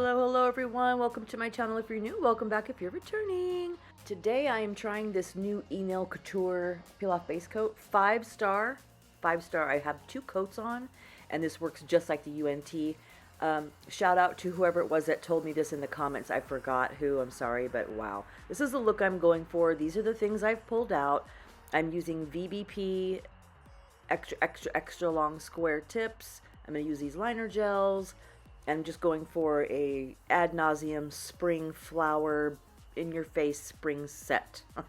Hello everyone. Welcome to my channel if you're new. Welcome back if you're returning. Today I am trying this new Nail Couture peel off base coat. 5-star. 5-star. I have 2 coats on and this works just like the UNT. Shout out to whoever it was that told me this in the comments. I forgot who. I'm sorry, but wow. This is the look I'm going for. These are the things I've pulled out. I'm using VBP extra long square tips. I'm going to use these liner gels. I'm just going for a ad nauseum spring flower in your face spring set. I'm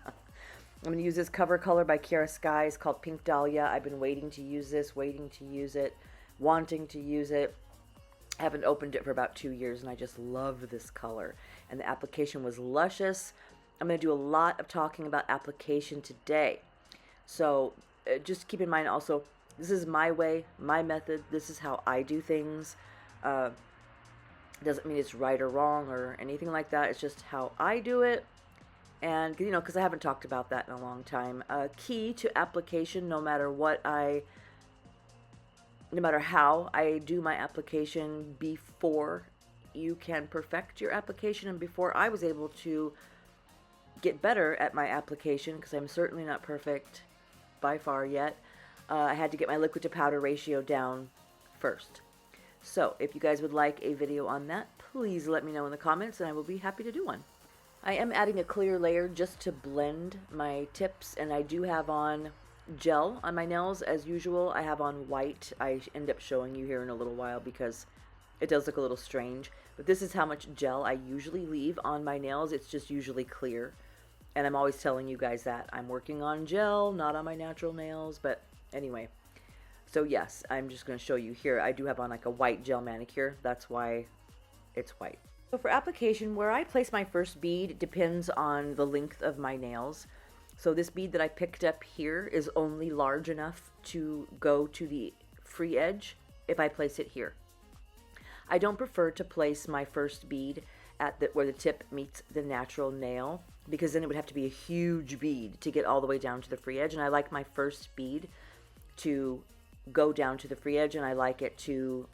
going to use this cover color by Kiara Sky. It's called Pink Dahlia. I've been waiting to use this, wanting to use it. I haven't opened it for about 2 years and I just love this color. And the application was luscious. I'm going to do a lot of talking about application today. So just keep in mind also, this is my way, my method. This is how I do things. Doesn't mean it's right or wrong or anything like that. It's just how I do it. And, you know, because I haven't talked about that in a long time. Key to application, no matter how I do my application before you can perfect your application and before I was able to get better at my application, because I'm certainly not perfect by far yet, I had to get my liquid to powder ratio down first. So if you guys would like a video on that, please let me know in the comments and I will be happy to do one. I am adding a clear layer just to blend my tips, and I do have on gel on my nails as usual. I have on white. I end up showing you here in a little while because it does look a little strange. But this is how much gel I usually leave on my nails. It's just usually clear. And I'm always telling you guys that. I'm working on gel, not on my natural nails. But anyway. So yes, I'm just going to show you here. I do have on like a white gel manicure. That's why it's white. So for application, where I place my first bead depends on the length of my nails. So this bead that I picked up here is only large enough to go to the free edge if I place it here. I don't prefer to place my first bead at where the tip meets the natural nail, because then it would have to be a huge bead to get all the way down to the free edge. And I like my first bead to go down to the free edge, and I like it to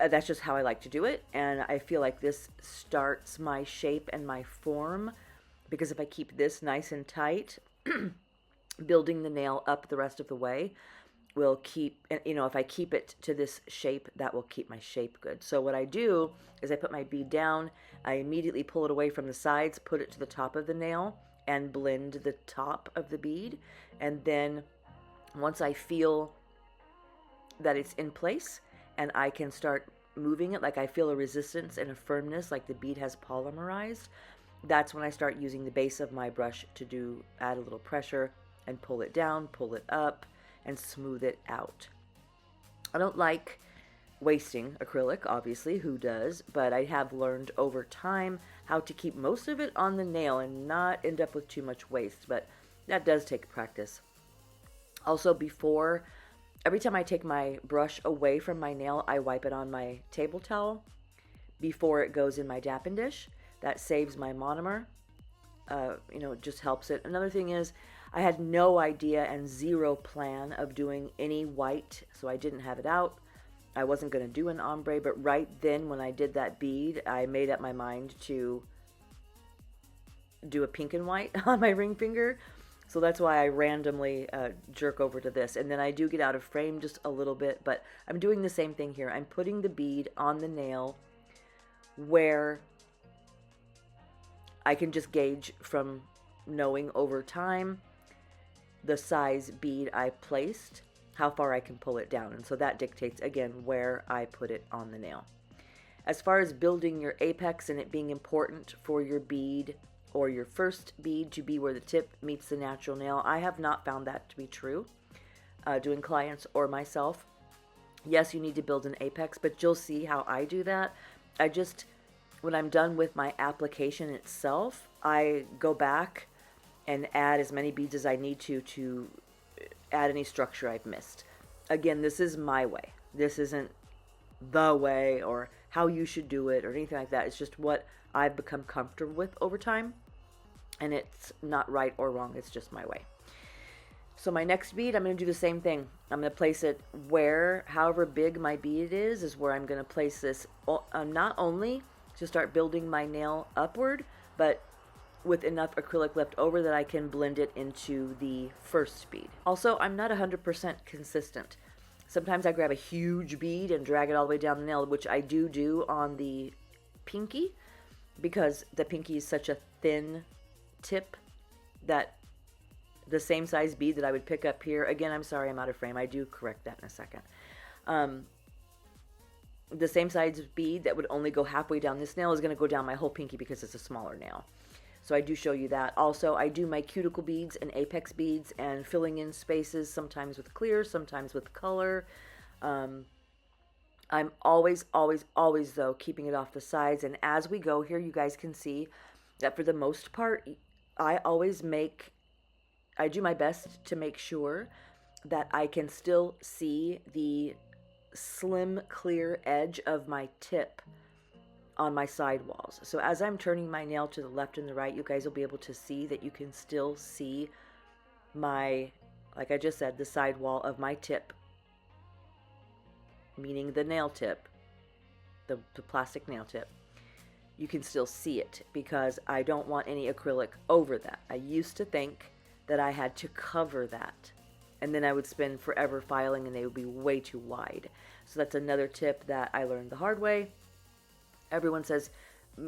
that's just how I like to do it. And I feel like this starts my shape and my form, because if I keep this nice and tight, building the nail up the rest of the way will keep, you know, if I keep it to this shape, that will keep my shape good. So what I do is I put my bead down, I immediately pull it away from the sides, put it to the top of the nail and blend the top of the bead. And then once I feel that it's in place and I can start moving it, like I feel a resistance and a firmness, like the bead has polymerized, that's when I start using the base of my brush to add a little pressure and pull it down, pull it up, and smooth it out. I don't like wasting acrylic, obviously, who does? But I have learned over time how to keep most of it on the nail and not end up with too much waste, but that does take practice. Also, every time I take my brush away from my nail, I wipe it on my table towel before it goes in my dapping dish. That saves my monomer. You know, it just helps it. Another thing is, I had no idea and zero plan of doing any white, so I didn't have it out. I wasn't going to do an ombre, but right then when I did that bead, I made up my mind to do a pink and white on my ring finger. So that's why I randomly jerk over to this. And then I do get out of frame just a little bit, but I'm doing the same thing here. I'm putting the bead on the nail where I can just gauge from knowing over time the size bead I placed, how far I can pull it down. And so that dictates, again, where I put it on the nail. As far as building your apex and it being important for your bead or your first bead to be where the tip meets the natural nail, I have not found that to be true, doing clients or myself. Yes, you need to build an apex, but you'll see how I do that. When I'm done with my application itself, I go back and add as many beads as I need to add any structure I've missed. Again, this is my way. This isn't the way or how you should do it or anything like that. It's just what I've become comfortable with over time. And it's not right or wrong. It's just my way. So my next bead, I'm going to do the same thing. I'm going to place it where, however big my bead is where I'm going to place this, not only to start building my nail upward, but with enough acrylic left over that I can blend it into the first bead. Also, I'm not 100% consistent. Sometimes I grab a huge bead and drag it all the way down the nail, which I do on the pinky, because the pinky is such a thin tip that the same size bead that I would pick up here, again, I'm sorry, I'm out of frame. I do correct that in a second. The same size bead that would only go halfway down this nail is going to go down my whole pinky because it's a smaller nail. So I do show you that. Also, I do my cuticle beads and apex beads and filling in spaces, sometimes with clear, sometimes with color. I'm always, though, keeping it off the sides. And as we go here, you guys can see that for the most part, I do my best to make sure that I can still see the slim, clear edge of my tip on my side walls. So as I'm turning my nail to the left and the right, you guys will be able to see that you can still see my, like I just said, the side wall of my tip, meaning the nail tip, the plastic nail tip. You can still see it because I don't want any acrylic over that. I used to think that I had to cover that, and then I would spend forever filing and they would be way too wide. So that's another tip that I learned the hard way. Everyone says,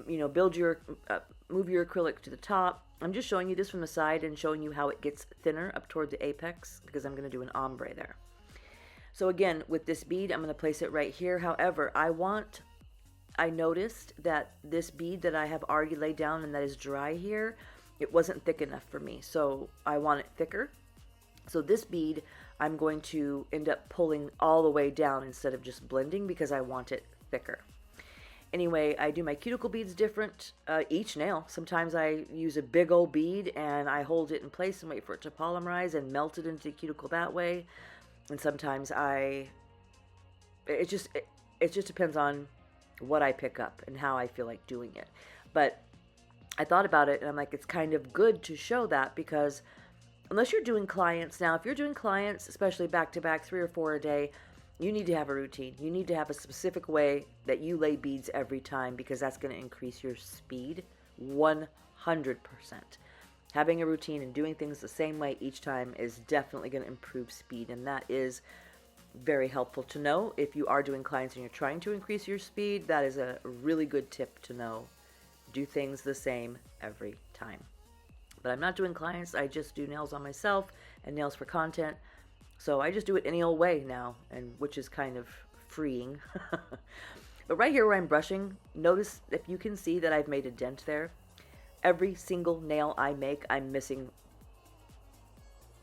you know, move your acrylic to the top. I'm just showing you this from the side and showing you how it gets thinner up toward the apex because I'm going to do an ombre there. So again, with this bead, I'm going to place it right here. However, I noticed that this bead that I have already laid down and that is dry here, it wasn't thick enough for me. So I want it thicker. So this bead, I'm going to end up pulling all the way down instead of just blending because I want it thicker. Anyway, I do my cuticle beads different each nail. Sometimes I use a big old bead and I hold it in place and wait for it to polymerize and melt it into the cuticle that way. And sometimes it just depends on what I pick up and how I feel like doing it. But I thought about it and I'm like, it's kind of good to show that because unless you're doing clients, now if you're doing clients, especially back-to-back 3 or 4 a day, you need to have a routine. You need to have a specific way that you lay beads every time because that's going to increase your speed 100%. Having a routine and doing things the same way each time is definitely going to improve speed, and that is very helpful to know. If you are doing clients and you're trying to increase your speed, that is a really good tip to know. Do things the same every time. But I'm not doing clients. I just do nails on myself and nails for content. So I just do it any old way now, and which is kind of freeing. But right here where I'm brushing, notice if you can see that I've made a dent there. Every single nail I make, I'm missing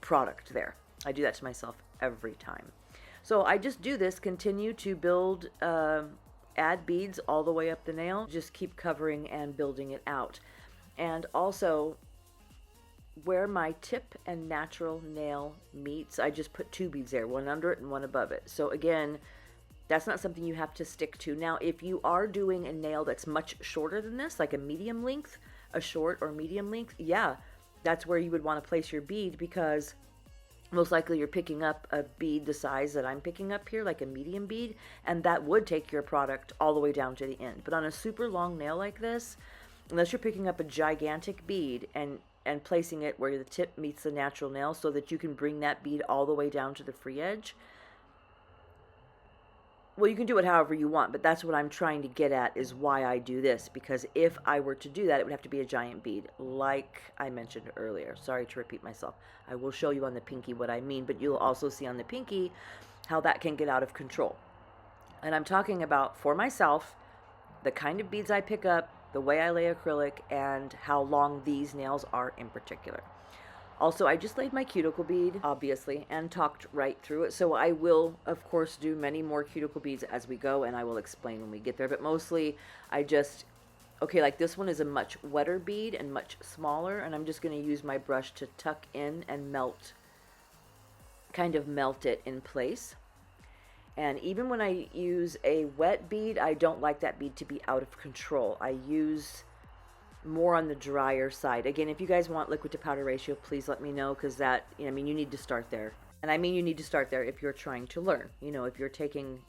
product there. I do that to myself every time. So I just do this, continue to build, add beads all the way up the nail. Just keep covering and building it out. And also, where my tip and natural nail meets, I just put 2 beads there, one under it and one above it. So again, that's not something you have to stick to. Now, if you are doing a nail that's much shorter than this, like a medium length, a short or medium length, yeah, that's where you would want to place your bead because most likely you're picking up a bead the size that I'm picking up here, like a medium bead, and that would take your product all the way down to the end. But on a super long nail like this, unless you're picking up a gigantic bead and placing it where the tip meets the natural nail so that you can bring that bead all the way down to the free edge. Well, you can do it however you want, but that's what I'm trying to get at is why I do this, because if I were to do that, it would have to be a giant bead, like I mentioned earlier. Sorry to repeat myself. I will show you on the pinky what I mean, but you'll also see on the pinky how that can get out of control. And I'm talking about, for myself, the kind of beads I pick up, the way I lay acrylic, and how long these nails are in particular. Also, I just laid my cuticle bead, obviously, and talked right through it. So I will, of course, do many more cuticle beads as we go, and I will explain when we get there. But mostly, okay, like this one is a much wetter bead and much smaller, and I'm just going to use my brush to tuck in and kind of melt it in place. And even when I use a wet bead, I don't like that bead to be out of control. I use more on the drier side. Again, if you guys want liquid to powder ratio, please let me know, because that, I mean, you need to start there. And I mean, you need to start there if you're trying to learn. If you're taking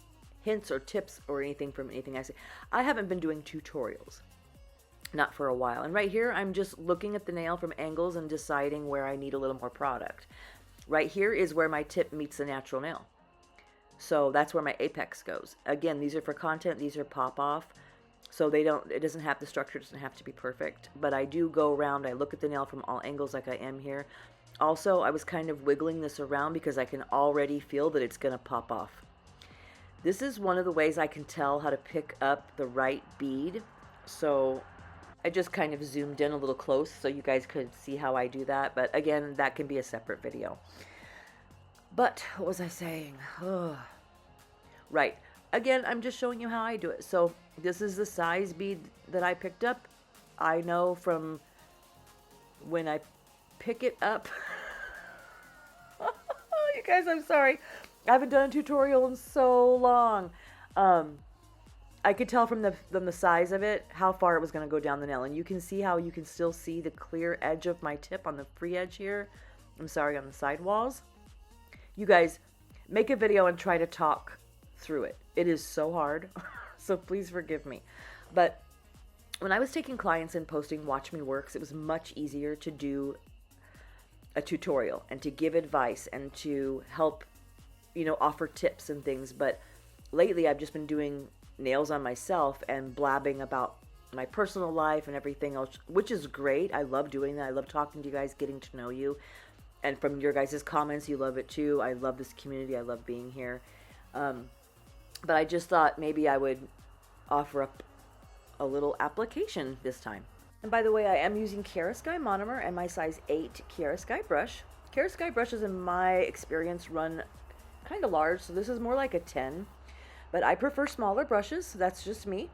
hints or tips or anything from anything I say. I haven't been doing tutorials, not for a while. And right here, I'm just looking at the nail from angles and deciding where I need a little more product. Right here is where my tip meets the natural nail. So that's where my apex goes. Again, these are for content. These are pop off. So it doesn't have, the structure doesn't have to be perfect. But I do go around, I look at the nail from all angles like I am here. Also, I was kind of wiggling this around because I can already feel that it's going to pop off. This is one of the ways I can tell how to pick up the right bead. So I just kind of zoomed in a little close so you guys could see how I do that. But again, that can be a separate video. But what was I saying? Oh. Right. Again, I'm just showing you how I do it. So this is the size bead that I picked up. I know from when I pick it up. You guys, I'm sorry. I haven't done a tutorial in so long. I could tell from the size of it how far it was going to go down the nail. And you can see how you can still see the clear edge of my tip on the free edge here. I'm sorry, on the side walls. You guys, make a video and try to talk through it. It is so hard, so please forgive me. But when I was taking clients and posting Watch Me Works, it was much easier to do a tutorial and to give advice and to help, offer tips and things. But lately I've just been doing nails on myself and blabbing about my personal life and everything else, which is great. I love doing that. I love talking to you guys, getting to know you. And from your guys' comments, you love it too. I love this community. I love being here. But I just thought maybe I would offer up a little application this time. And by the way, I am using Chiarosky monomer and my size 8 Chiarosky brush. Chiarosky brushes, in my experience, run kind of large, so this is more like a 10. But I prefer smaller brushes. That's just me.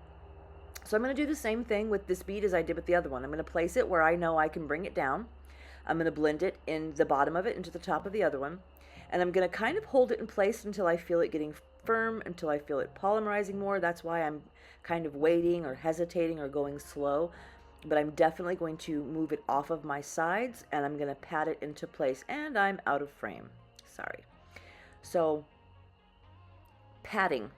So I'm going to do the same thing with this bead as I did with the other one. I'm going to place it where I know I can bring it down. I'm going to blend it in the bottom of it into the top of the other one. And I'm going to kind of hold it in place until I feel it getting firm, until I feel it polymerizing more. That's why I'm kind of waiting or hesitating or going slow. But I'm definitely going to move it off of my sides, and I'm going to pat it into place. And I'm out of frame. Sorry. So, patting.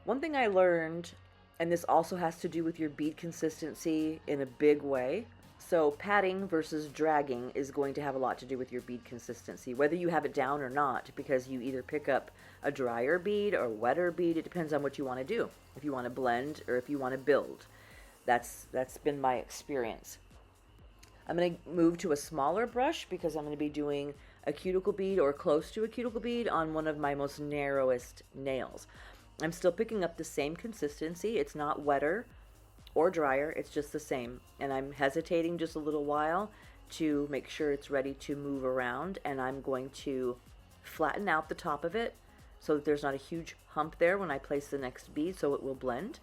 One thing I learned, and this also has to do with your bead consistency in a big way. So patting versus dragging is going to have a lot to do with your bead consistency, whether you have it down or not, because you either pick up a drier bead or wetter bead. It depends on what you want to do. If you want to blend or if you want to build. That's been my experience. I'm going to move to a smaller brush because I'm going to be doing a cuticle bead or close to a cuticle bead on one of my most narrowest nails. I'm still picking up the same consistency. It's not wetter or drier, it's just the same. And I'm hesitating just a little while to make sure it's ready to move around, and I'm going to flatten out the top of it so that there's not a huge hump there when I place the next bead, so it will blend.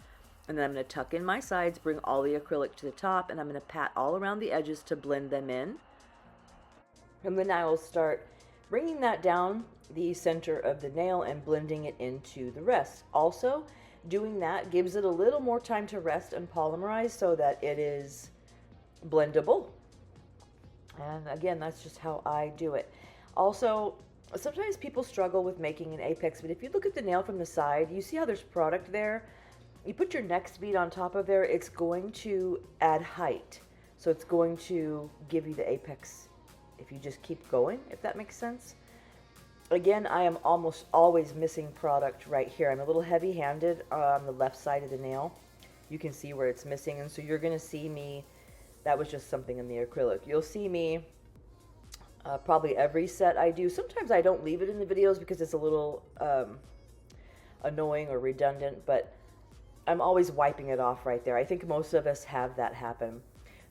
And then I'm going to tuck in my sides, bring all the acrylic to the top, and I'm going to pat all around the edges to blend them in. And then I will start bringing that down the center of the nail and blending it into the rest. Also, doing that gives it a little more time to rest and polymerize so that it is blendable. And again, that's just how I do it. Also, sometimes people struggle with making an apex, but if you look at the nail from the side, you see how there's product there? You put your next bead on top of there, it's going to add height. So it's going to give you the apex if you just keep going, if that makes sense. Again, I am almost always missing product right here. I'm a little heavy-handed on the left side of the nail. You can see where it's missing, and so you're going to see me, that was just something in the acrylic. You'll see me probably every set I do. Sometimes I don't leave it in the videos because it's a little annoying or redundant, but I'm always wiping it off right there. I think most of us have that happen.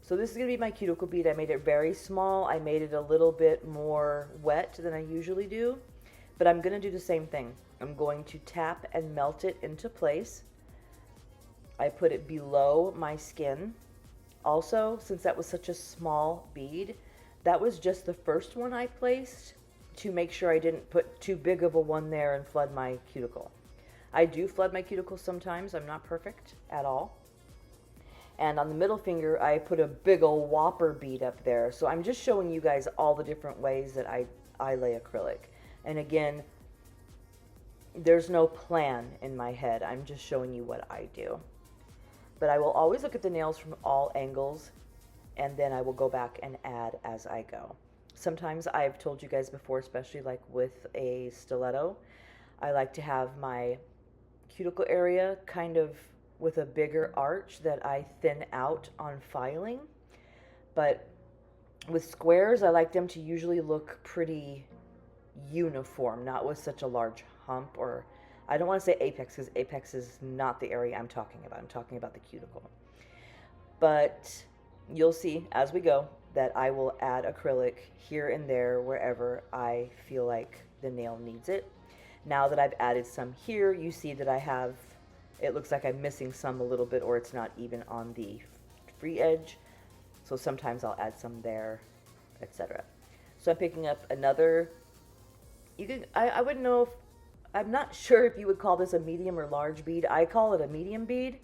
So this is going to be my cuticle bead. I made it very small. I made it a little bit more wet than I usually do. But I'm going to do the same thing. I'm going to tap and melt it into place. I put it below my skin. Also, since that was such a small bead, that was just the first one I placed to make sure I didn't put too big of a one there and flood my cuticle. I do flood my cuticle sometimes. I'm not perfect at all. And on the middle finger, I put a big old whopper bead up there. So I'm just showing you guys all the different ways that I lay acrylic. And again, there's no plan in my head. I'm just showing you what I do. But I will always look at the nails from all angles, and then I will go back and add as I go. Sometimes I've told you guys before, especially like with a stiletto, I like to have my cuticle area kind of with a bigger arch that I thin out on filing. But with squares, I like them to usually look pretty uniform, not with such a large hump, or I don't want to say apex because apex is not the area I'm talking about. I'm talking about the cuticle. But you'll see as we go that I will add acrylic here and there wherever I feel like the nail needs it. Now that I've added some here, you see that I have, it looks like I'm missing some a little bit, or it's not even on the free edge. So sometimes I'll add some there, etc. So I'm picking up another, I wouldn't know if, I'm not sure if you would call this a medium or large bead. I call it a medium bead.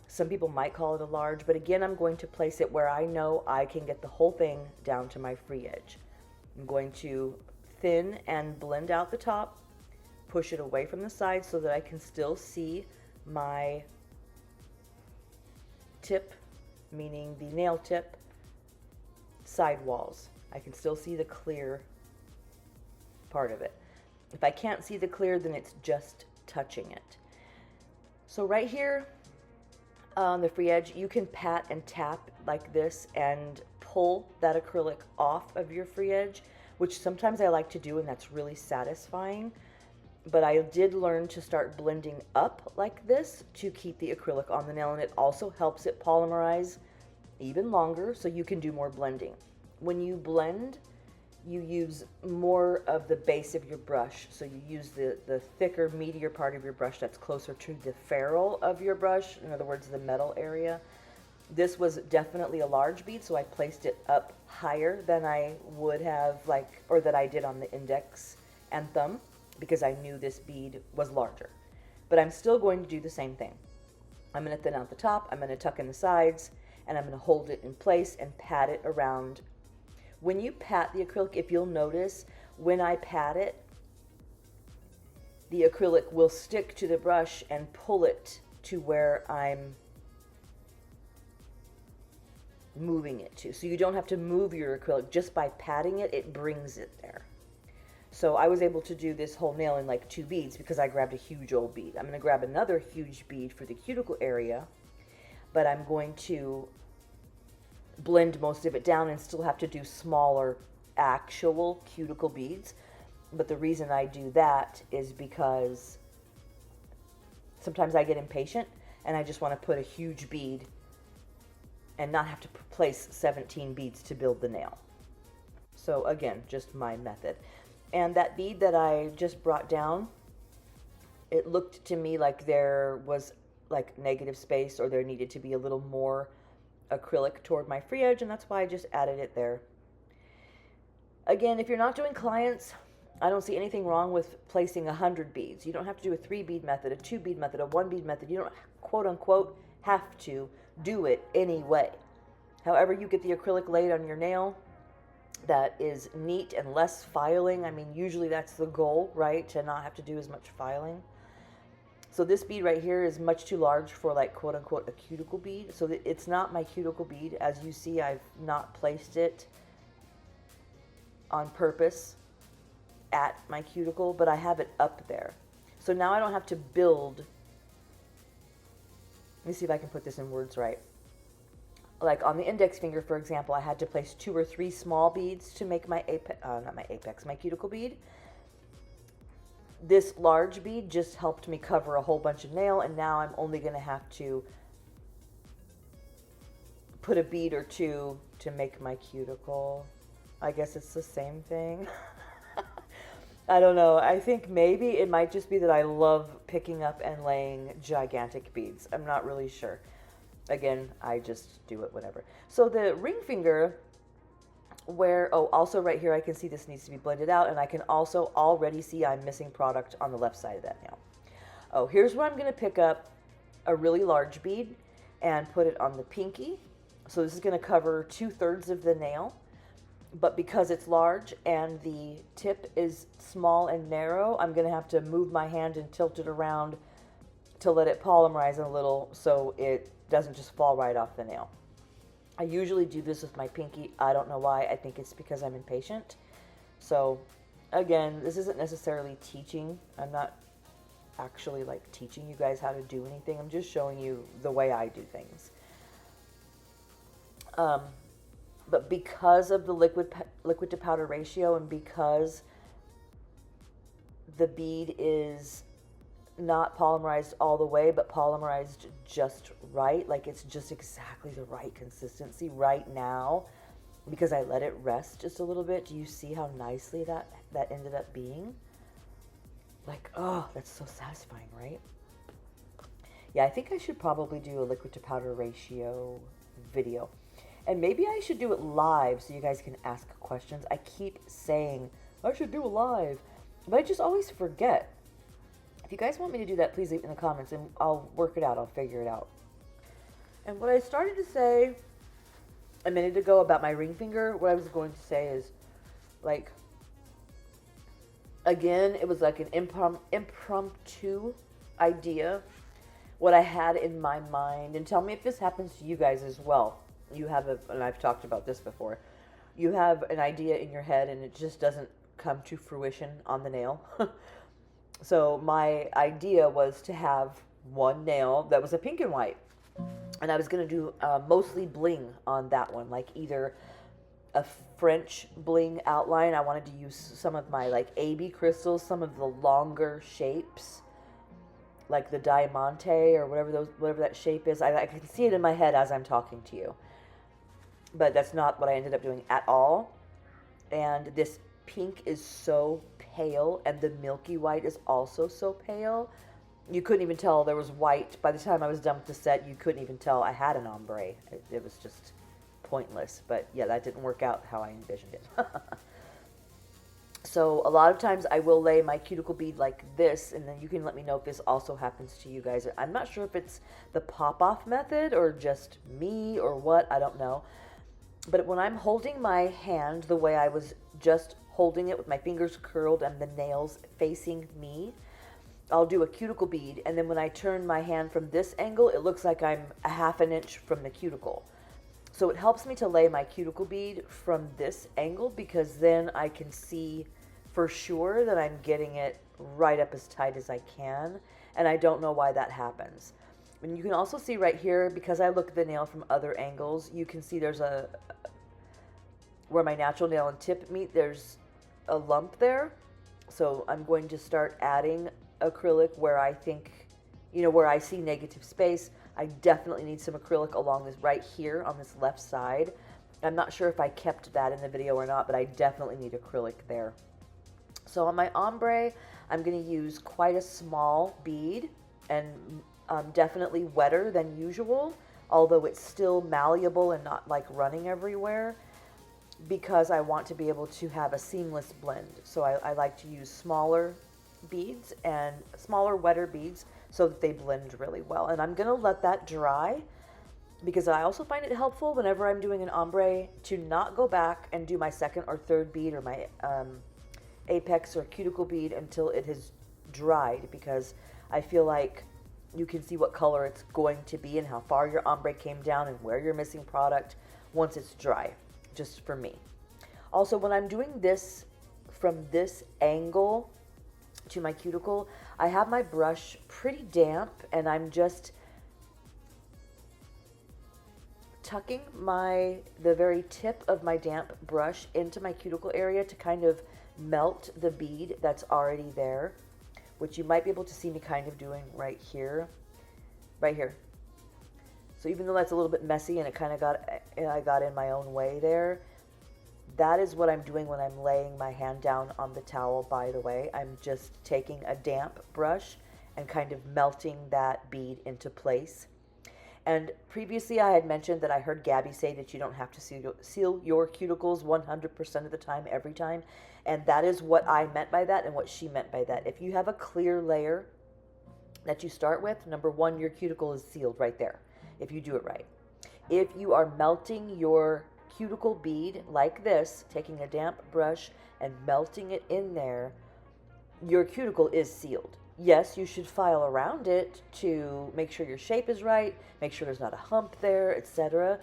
Some people might call it a large, but again, I'm going to place it where I know I can get the whole thing down to my free edge. I'm going to thin and blend out the top, push it away from the side so that I can still see my tip, meaning the nail tip, side walls. I can still see the clear part of it. If I can't see the clear, then it's just touching it. So right here on the free edge, you can pat and tap like this and pull that acrylic off of your free edge, which sometimes I like to do, and that's really satisfying. But I did learn to start blending up like this to keep the acrylic on the nail, and it also helps it polymerize even longer so you can do more blending. When you blend, you use more of the base of your brush. So you use the thicker, meatier part of your brush that's closer to the ferrule of your brush, in other words, the metal area. This was definitely a large bead, so I placed it up higher than I would have, or that I did on the index and thumb, because I knew this bead was larger. But I'm still going to do the same thing. I'm going to thin out the top, I'm going to tuck in the sides, and I'm going to hold it in place and pat it around. When you pat the acrylic, if you'll notice, when I pat it, the acrylic will stick to the brush and pull it to where I'm moving it to. So you don't have to move your acrylic. Just by patting it, it brings it there. So I was able to do this whole nail in like 2 beads because I grabbed a huge old bead. I'm going to grab another huge bead for the cuticle area, but I'm going to blend most of it down and still have to do smaller actual cuticle beads. But the reason I do that is because sometimes I get impatient and I just want to put a huge bead and not have to place 17 beads to build the nail. So again, just my method. And that bead that I just brought down, it looked to me like there was like negative space, or there needed to be a little more acrylic toward my free edge, and that's why I just added it there. Again, if you're not doing clients, I don't see anything wrong with placing 100 beads. You don't have to do a 3 bead method, a 2 bead method, a 1 bead method. You don't, quote unquote, have to do it anyway. However you get the acrylic laid on your nail, that is neat and less filing. I mean, usually that's the goal, right? To not have to do as much filing. So this bead right here is much too large for, like, quote unquote, a cuticle bead. So it's not my cuticle bead. As you see, I've not placed it on purpose at my cuticle, but I have it up there. So now I don't have to build. Let me see if I can put this in words right. Like on the index finger, for example, I had to place 2 or 3 small beads to make my my cuticle bead. This large bead just helped me cover a whole bunch of nail, and now I'm only going to have to put a bead or 2 to make my cuticle. I guess it's the same thing. I don't know. I think maybe it might just be that I love picking up and laying gigantic beads. I'm not really sure. Again, I just do it, whatever. So the ring finger, also right here, I can see this needs to be blended out, and I can also already see I'm missing product on the left side of that nail. Oh, here's where I'm going to pick up a really large bead. and put it on the pinky. So this is going to cover 2/3 of the nail, but because it's large and the tip is small and narrow, I'm going to have to move my hand and tilt it around to let it polymerize a little so it doesn't just fall right off the nail. I usually do this with my pinky. I don't know why. I think it's because I'm impatient. So again, this isn't necessarily teaching. I'm not actually like teaching you guys how to do anything. I'm just showing you the way I do things. But because of the liquid to powder ratio, and because the bead is not polymerized all the way, but polymerized just right, like it's just exactly the right consistency right now, because I let it rest just a little bit. Do you see how nicely that ended up being? Like, oh, that's so satisfying, right? Yeah, I think I should probably do a liquid to powder ratio video. And maybe I should do it live so you guys can ask questions. I keep saying, I should do it live, but I just always forget. If you guys want me to do that, please leave it in the comments and I'll work it out. I'll figure it out. And what I started to say a minute ago about my ring finger, what I was going to say is, like, again, it was like an impromptu idea, what I had in my mind. And tell me if this happens to you guys as well. You have and I've talked about this before, you have an idea in your head and it just doesn't come to fruition on the nail. So my idea was to have one nail that was a pink and white, and I was going to do mostly bling on that one, like either a French bling outline. I wanted to use some of my like AB crystals, some of the longer shapes, like the diamante or whatever that shape is. I can see it in my head as I'm talking to you, but that's not what I ended up doing at all. And this pink is so pale, and the milky white is also so pale. You couldn't even tell there was white. By the time I was done with the set, you couldn't even tell I had an ombre. It was just pointless. But yeah, that didn't work out how I envisioned it. So a lot of times I will lay my cuticle bead like this, and then you can let me know if this also happens to you guys. I'm not sure if it's the pop-off method or just me or what, I don't know. But when I'm holding my hand the way I was just holding it with my fingers curled and the nails facing me, I'll do a cuticle bead, and then when I turn my hand from this angle, it looks like I'm a ½ an inch from the cuticle. So it helps me to lay my cuticle bead from this angle, because then I can see for sure that I'm getting it right up as tight as I can, and I don't know why that happens. And you can also see right here, because I look at the nail from other angles, you can see there's where my natural nail and tip meet, there's a lump there. So I'm going to start adding acrylic where I think, where I see negative space. I definitely need some acrylic along this right here on this left side. I'm not sure if I kept that in the video or not, but I definitely need acrylic there. So on my ombre, I'm going to use quite a small bead, and definitely wetter than usual, although it's still malleable and not like running everywhere, because I want to be able to have a seamless blend. So I like to use smaller beads and smaller, wetter beads so that they blend really well. And I'm going to let that dry, because I also find it helpful whenever I'm doing an ombre to not go back and do my second or third bead or my apex or cuticle bead until it has dried, because I feel like you can see what color it's going to be and how far your ombre came down and where you're missing product once it's dry, just for me. Also, when I'm doing this from this angle to my cuticle, I have my brush pretty damp, and I'm just tucking the very tip of my damp brush into my cuticle area to kind of melt the bead that's already there, which you might be able to see me kind of doing right here. So even though that's a little bit messy and I got in my own way there, that is what I'm doing when I'm laying my hand down on the towel, by the way. I'm just taking a damp brush and kind of melting that bead into place. And previously I had mentioned that I heard Gabby say that you don't have to seal your cuticles 100% of the time, every time. And that is what I meant by that and what she meant by that. If you have a clear layer that you start with, number one, your cuticle is sealed right there. if you do it right. If you are melting your cuticle bead like this, taking a damp brush and melting it in there, your cuticle is sealed. Yes, you should file around it to make sure your shape is right, make sure there's not a hump there, etc.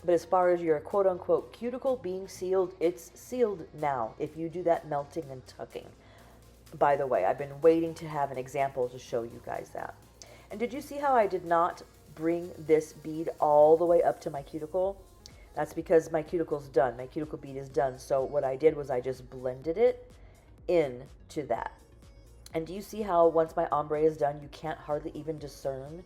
But as far as your quote unquote cuticle being sealed, it's sealed now if you do that melting and tucking. By the way, I've been waiting to have an example to show you guys that. And did you see how I did not bring this bead all the way up to my cuticle? That's because my cuticle's done. My cuticle bead is done. So what I did was I just blended it into that. And do you see how once my ombre is done, you can't hardly even discern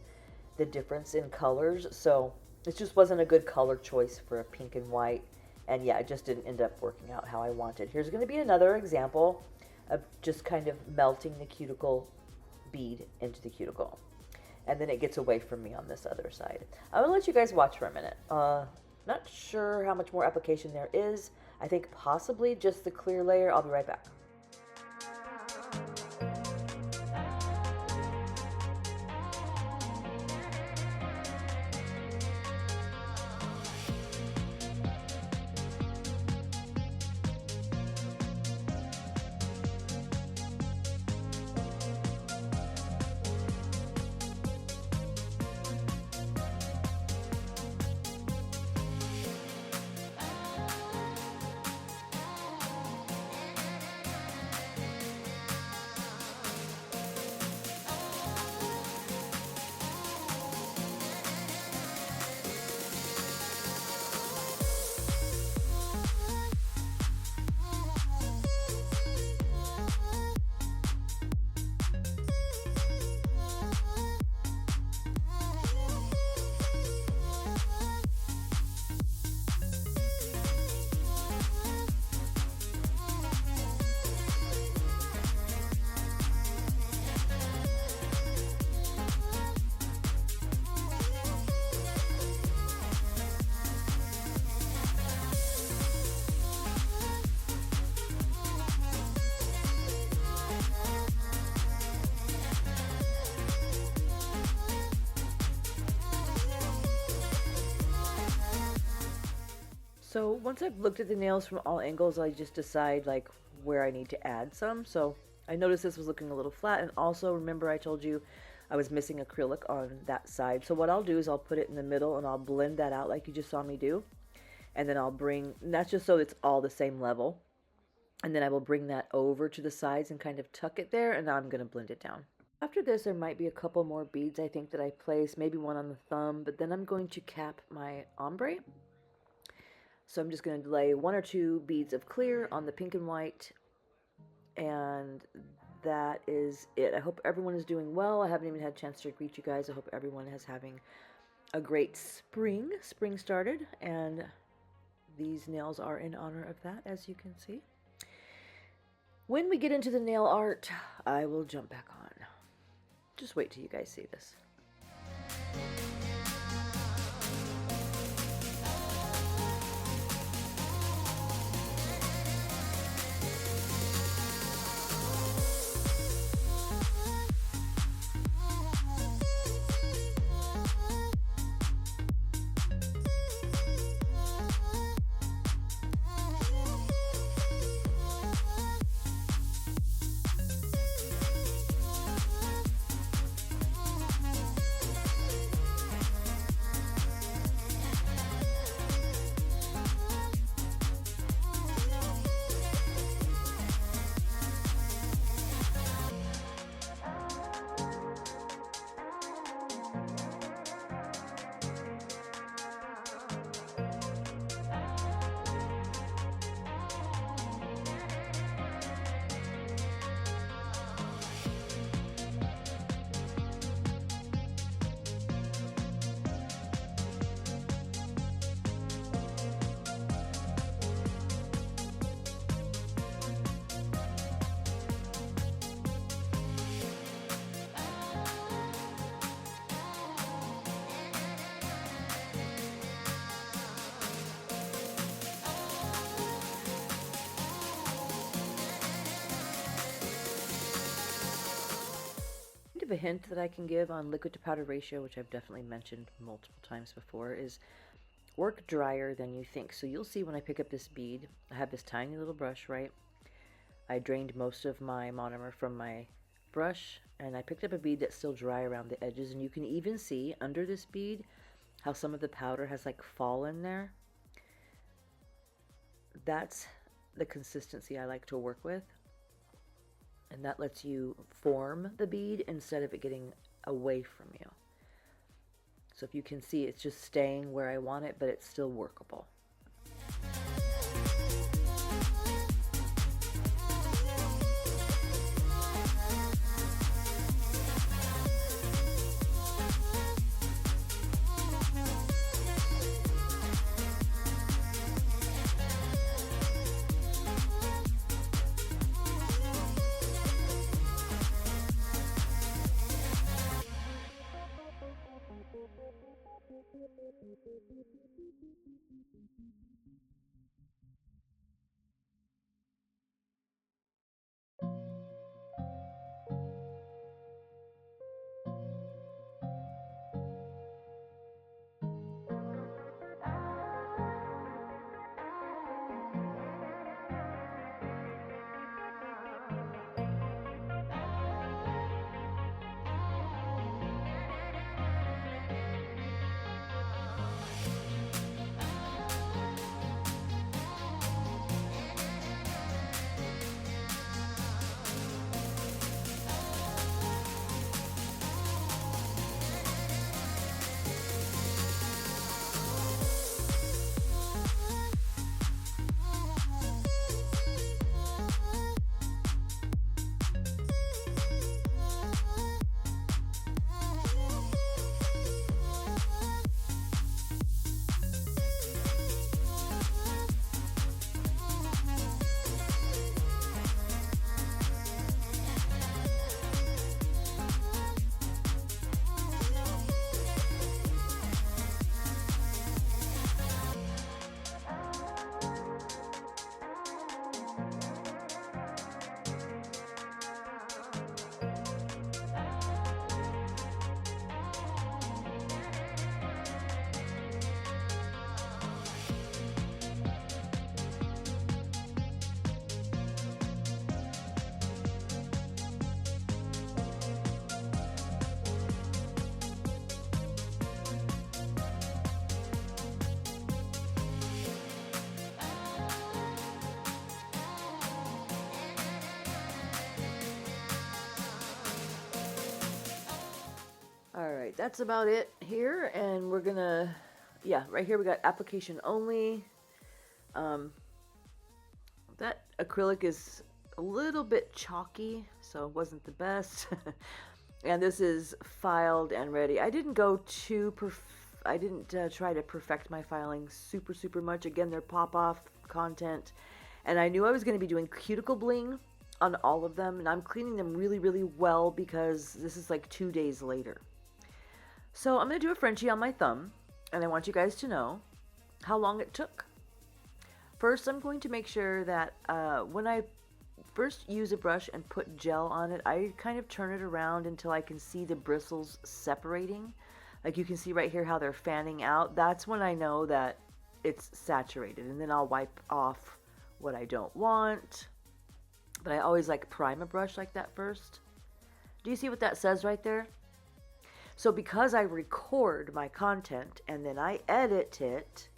the difference in colors? So it just wasn't a good color choice for a pink and white. And yeah, it just didn't end up working out how I wanted. Here's going to be another example of just kind of melting the cuticle bead into the cuticle. And then it gets away from me on this other side. I'm going to let you guys watch for a minute. Not sure how much more application there is. I think possibly just the clear layer. I'll be right back. So once I've looked at the nails from all angles, I just decide like where I need to add some. So I noticed this was looking a little flat, and also remember I told you I was missing acrylic on that side. So what I'll do is I'll put it in the middle and I'll blend that out like you just saw me do. And then I'll bring, and that's just so it's all the same level. And then I will bring that over to the sides and kind of tuck it there, and now I'm going to blend it down. After this, there might be a couple more beads I think that I place, maybe one on the thumb, but then I'm going to cap my ombre. So I'm just going to lay 1 or 2 beads of clear on the pink and white, and that is it. I hope everyone is doing well. I haven't even had a chance to greet you guys. I hope everyone is having a great spring. Spring started, and these nails are in honor of that, as you can see. When we get into the nail art, I will jump back on. Just wait till you guys see this. of a hint that I can give on liquid to powder ratio, which I've definitely mentioned multiple times before, is work drier than you think. So you'll see when I pick up this bead, I have this tiny little brush, right? I drained most of my monomer from my brush, and I picked up a bead that's still dry around the edges, and you can even see under this bead how some of the powder has like fallen there. That's the consistency I like to work with, and that lets you form the bead instead of it getting away from you. So if you can see, it's just staying where I want it, but it's still workable. Alright, that's about it here, and we're gonna, yeah, right here we got application only. That acrylic is a little bit chalky, so it wasn't the best. And this is filed and ready. I didn't go too I didn't try to perfect my filing super much. Again, they're pop-off content, and I knew I was going to be doing cuticle bling on all of them, and I'm cleaning them really well because this is like 2 days later. So I'm going to do a Frenchie on my thumb, and I want you guys to know how long it took. First, I'm going to make sure that when I first use a brush and put gel on it, I kind of turn it around until I can see the bristles separating. Like you can see right here how they're fanning out. That's when I know that it's saturated, and then I'll wipe off what I don't want. But I always like prime a brush like that first. Do you see what that says right there? So because I record my content and then I edit it,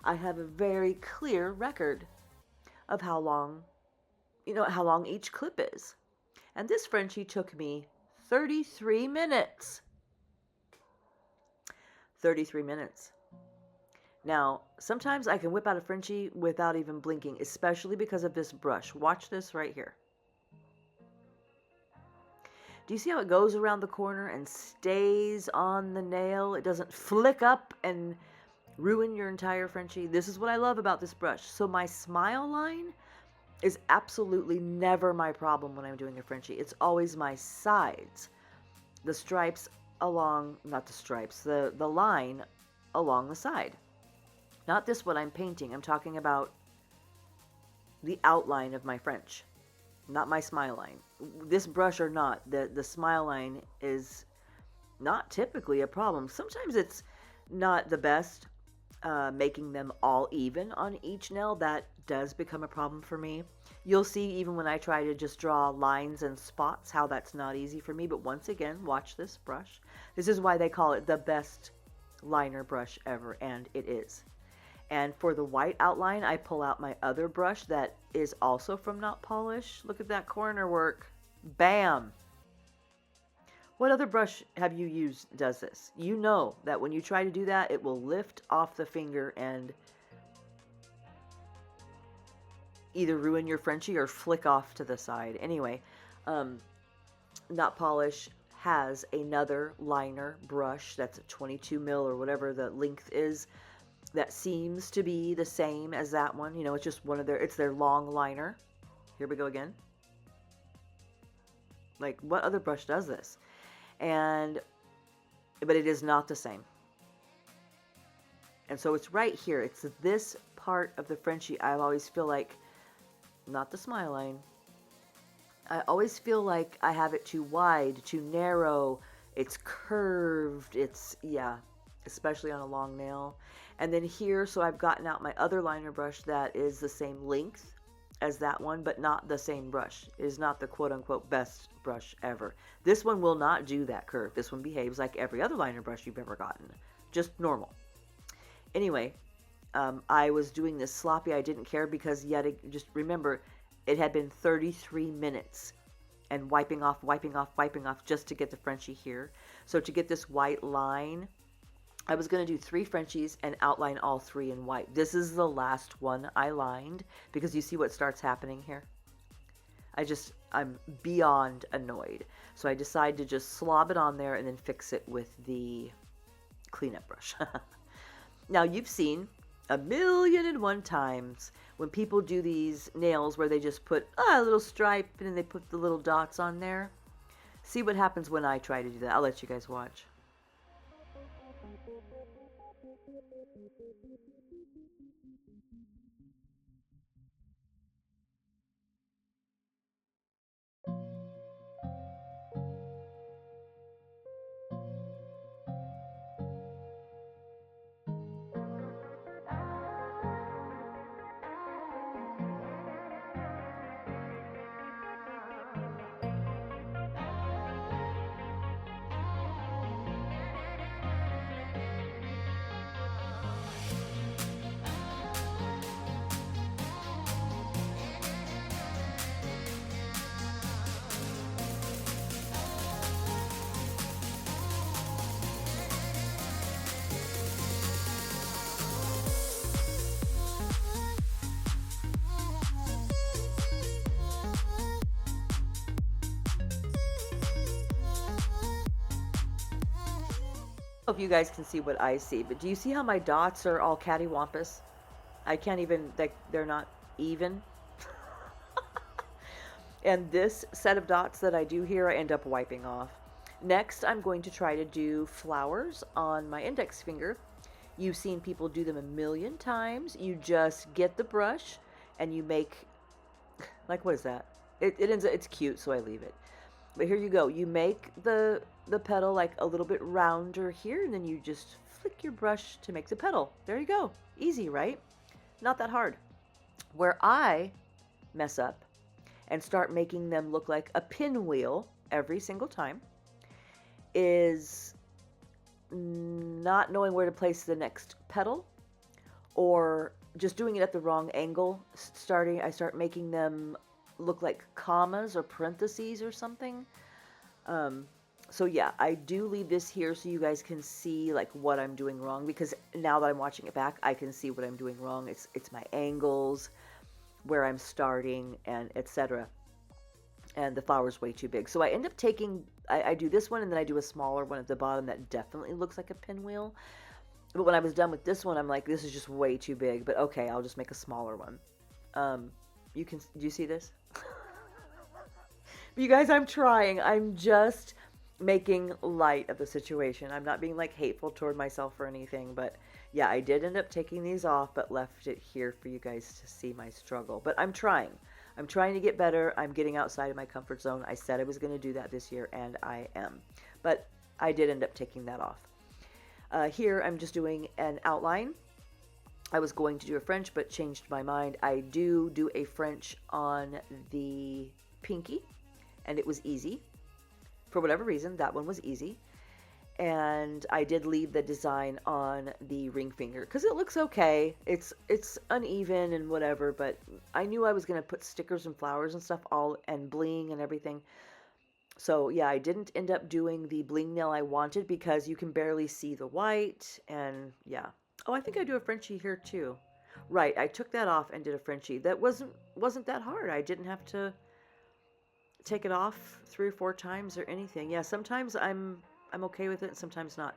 I have a very clear record of how long, how long each clip is. And this Frenchie took me 33 minutes. 33 minutes. Now, sometimes I can whip out a Frenchie without even blinking, especially because of this brush. Watch this right here. Do you see how it goes around the corner and stays on the nail? It doesn't flick up and ruin your entire Frenchie. This is what I love about this brush. So my smile line is absolutely never my problem when I'm doing a Frenchie. It's always my sides. The stripes along, not the stripes, the line along the side. Not this what I'm painting. I'm talking about the outline of my French. not my smile line. This brush or not, the smile line is not typically a problem. Sometimes it's not the best, making them all even on each nail. That does become a problem for me. You'll see even when I try to just draw lines and spots how that's not easy for me. But once again, watch this brush. This is why they call it the best liner brush ever, and it is. And for the white outline, I pull out my other brush that is also from Not Polish. Look at that corner work. Bam! What other brush have you used does this? You know that when you try to do that, it will lift off the finger and either ruin your Frenchie or flick off to the side. Anyway, Not Polish has another liner brush that's a 22 mil or whatever the length is, that seems to be the same as that one. You know, it's just one of it's their long liner. Here we go again. Like, what other brush does this? But it is not the same. And so it's right here. It's this part of the Frenchie I always feel like, not the smile line, I always feel like I have it too wide, too narrow. It's curved. It's, yeah, especially on a long nail. And then here, so I've gotten out my other liner brush that is the same length as that one, but not the same brush. It is not the quote-unquote best brush ever. This one will not do that curve. This one behaves like every other liner brush you've ever gotten. Just normal. Anyway, I was doing this sloppy. I didn't care because just remember, it had been 33 minutes and wiping off just to get the Frenchie here. So to get this white line, I was going to do 3 Frenchies and outline all 3 in white. This is the last one I lined because you see what starts happening here? I'm beyond annoyed. So I decide to just slob it on there and then fix it with the cleanup brush. Now, you've seen 1,000,001 times when people do these nails where they just put a little stripe and then they put the little dots on there. See what happens when I try to do that. I'll let you guys watch. If you guys can see what I see, but do you see how my dots are all cattywampus? I can't even, they're not even. And this set of dots that I do here, I end up wiping off. Next, I'm going to try to do flowers on my index finger. You've seen people do them 1,000,000 times. You just get the brush and you make, like, what is that? It's cute, so I leave it. But here you go. You make the petal like a little bit rounder here, and then you just flick your brush to make the petal. There you go. Easy, right? Not that hard. Where I mess up and start making them look like a pinwheel every single time is not knowing where to place the next petal, or just doing it at the wrong angle. I start making them look like commas or parentheses or something. So yeah, I do leave this here so you guys can see like what I'm doing wrong, because now that I'm watching it back, I can see what I'm doing wrong. It's my angles, where I'm starting, and etc. And the flower's way too big. So I end up taking, I do this one and then I do a smaller one at the bottom that definitely looks like a pinwheel. But when I was done with this one, I'm like, this is just way too big. But okay, I'll just make a smaller one. Do you see this? You guys, I'm trying. I'm just making light of the situation. I'm not being like hateful toward myself or anything, but yeah, I did end up taking these off, but left it here for you guys to see my struggle. But I'm trying. I'm trying to get better. I'm getting outside of my comfort zone. I said I was going to do that this year, and I am. But I did end up taking that off. Here, I'm just doing an outline. I was going to do a French, but changed my mind. I do a French on the pinky, and it was easy. For whatever reason, that one was easy. And I did leave the design on the ring finger because it looks okay. It's uneven and whatever, but I knew I was going to put stickers and flowers and stuff all and bling and everything. So yeah, I didn't end up doing the bling nail I wanted because you can barely see the white, and yeah. Oh, I think I do a Frenchie here too. Right, I took that off and did a Frenchie. That wasn't that hard. I didn't have to take it off 3 or 4 times or anything. Yeah, sometimes I'm okay with it and sometimes not.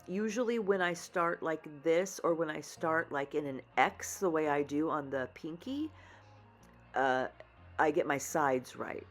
Usually when I start like this, or when I start like in an X the way I do on the pinky, I get my sides right.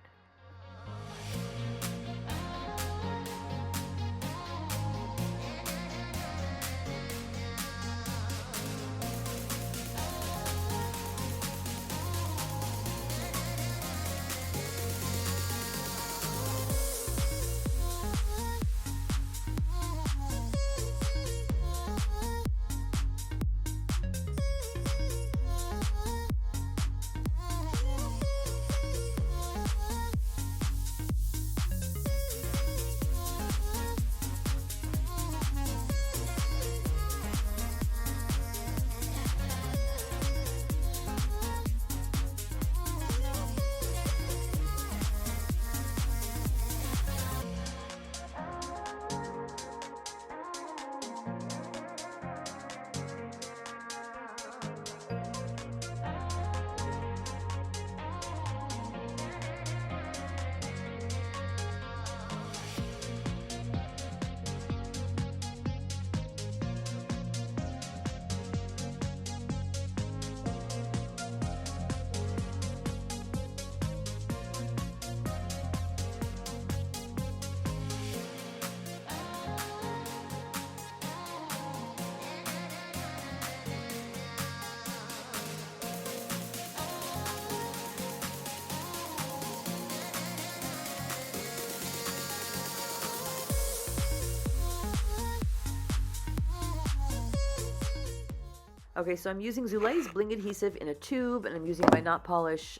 Okay, so I'm using Zule's Bling Adhesive in a tube, and I'm using my Not Polish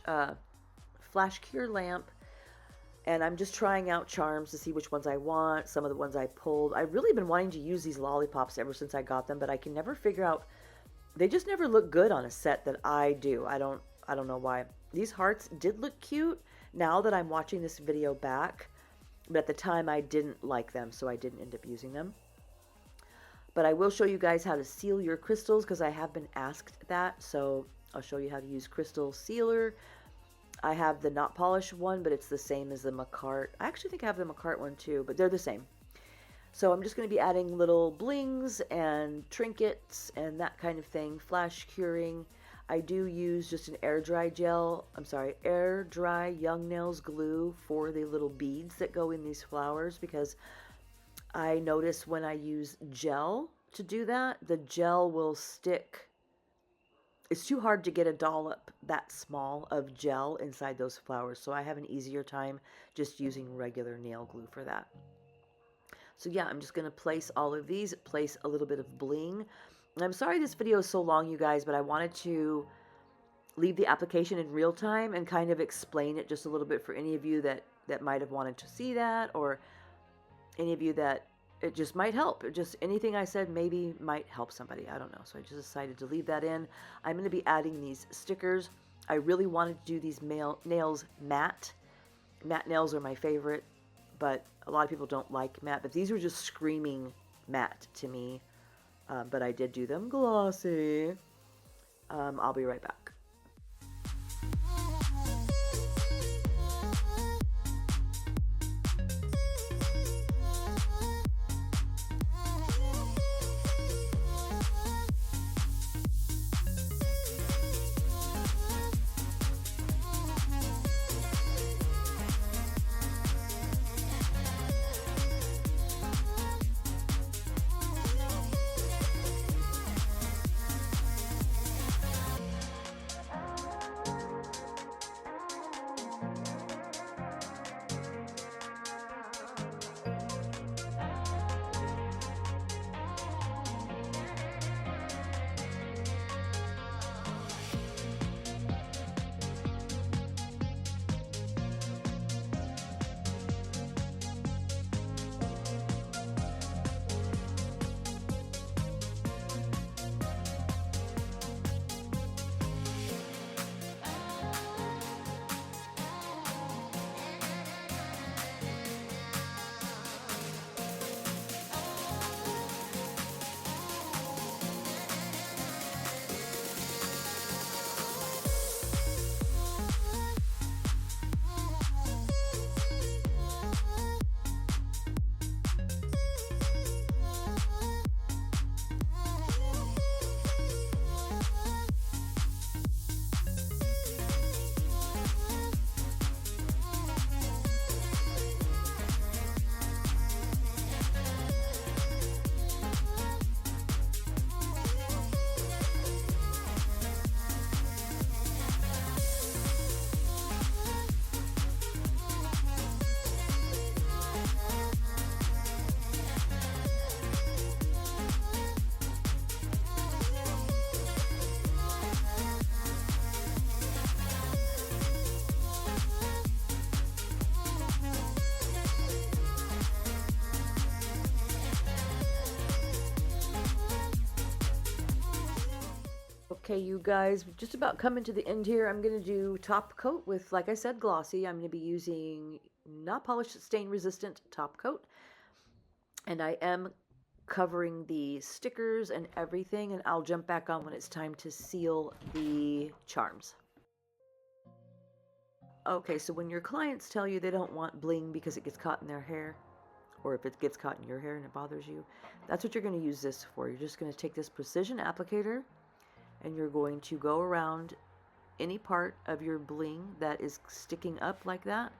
Flash Cure lamp, and I'm just trying out charms to see which ones I want. Some of the ones I pulled. I've really been wanting to use these lollipops ever since I got them, but I can never figure out. They just never look good on a set that I do. I don't know why. These hearts did look cute now that I'm watching this video back, but at the time I didn't like them, so I didn't end up using them. But I will show you guys how to seal your crystals because I have been asked that. So I'll show you how to use crystal sealer. I have the Not Polish one, but it's the same as the Macart. I actually think I have the Macart one too, but they're the same. So I'm just going to be adding little blings and trinkets and that kind of thing. Flash curing. I do use just an air dry Young Nails glue for the little beads that go in these flowers, because I notice when I use gel to do that, the gel will stick. It's too hard to get a dollop that small of gel inside those flowers, so I have an easier time just using regular nail glue for that. So yeah, I'm just going to place all of these, place a little bit of bling. I'm sorry this video is so long, you guys, but I wanted to leave the application in real time and kind of explain it just a little bit for any of you that might have wanted to see that, or any of you that it just might help. Just anything I said maybe might help somebody. I don't know. So I just decided to leave that in. I'm going to be adding these stickers. I really wanted to do these nails matte. Matte nails are my favorite, but a lot of people don't like matte. But these were just screaming matte to me. But I did do them glossy. I'll be right back. Okay, you guys, just about coming to the end here. I'm going to do top coat with, like I said, glossy. I'm going to be using not polished, stain resistant top coat. And I am covering the stickers and everything, and I'll jump back on when it's time to seal the charms. Okay, so when your clients tell you they don't want bling because it gets caught in their hair, or if it gets caught in your hair and it bothers you, that's what you're going to use this for. You're just going to take this precision applicator and you're going to go around any part of your bling that is sticking up like that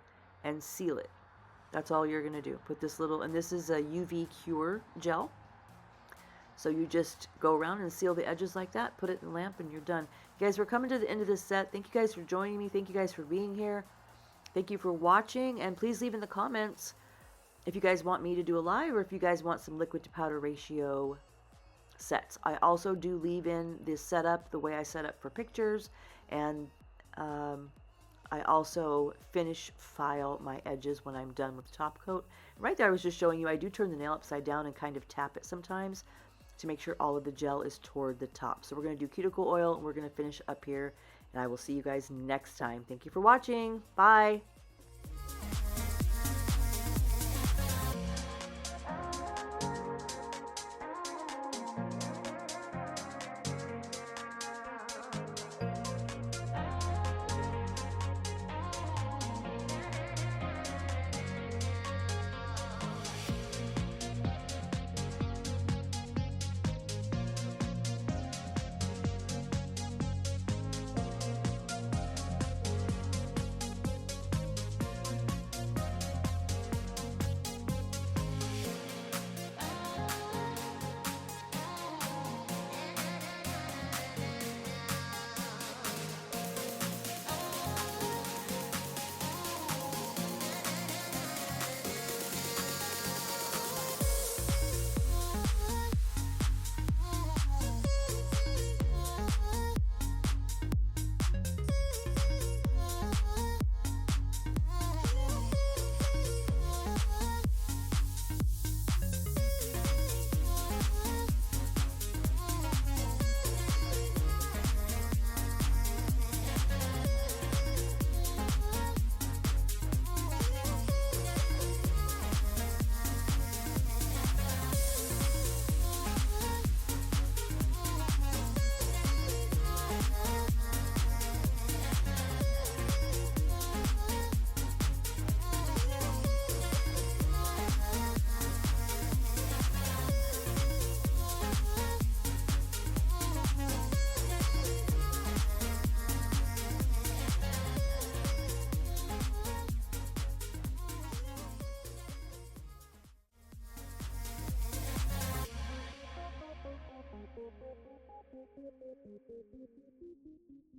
and seal it. That's all you're going to do. Put this little, and this is a UV cure gel. So you just go around and seal the edges like that, put it in the lamp, and you're done. You guys, we're coming to the end of this set. Thank you guys for joining me. Thank you guys for being here. Thank you for watching, and please leave in the comments if you guys want me to do a live or if you guys want some liquid to powder ratio sets. I also do leave in this setup, the way I set up for pictures, and I also finish file my edges when I'm done with the top coat. Right there I was just showing you I do turn the nail upside down and kind of tap it sometimes to make sure all of the gel is toward the top. So we're going to do cuticle oil and we're going to finish up here, and I will see you guys next time. Thank you for watching. Bye. Thank you.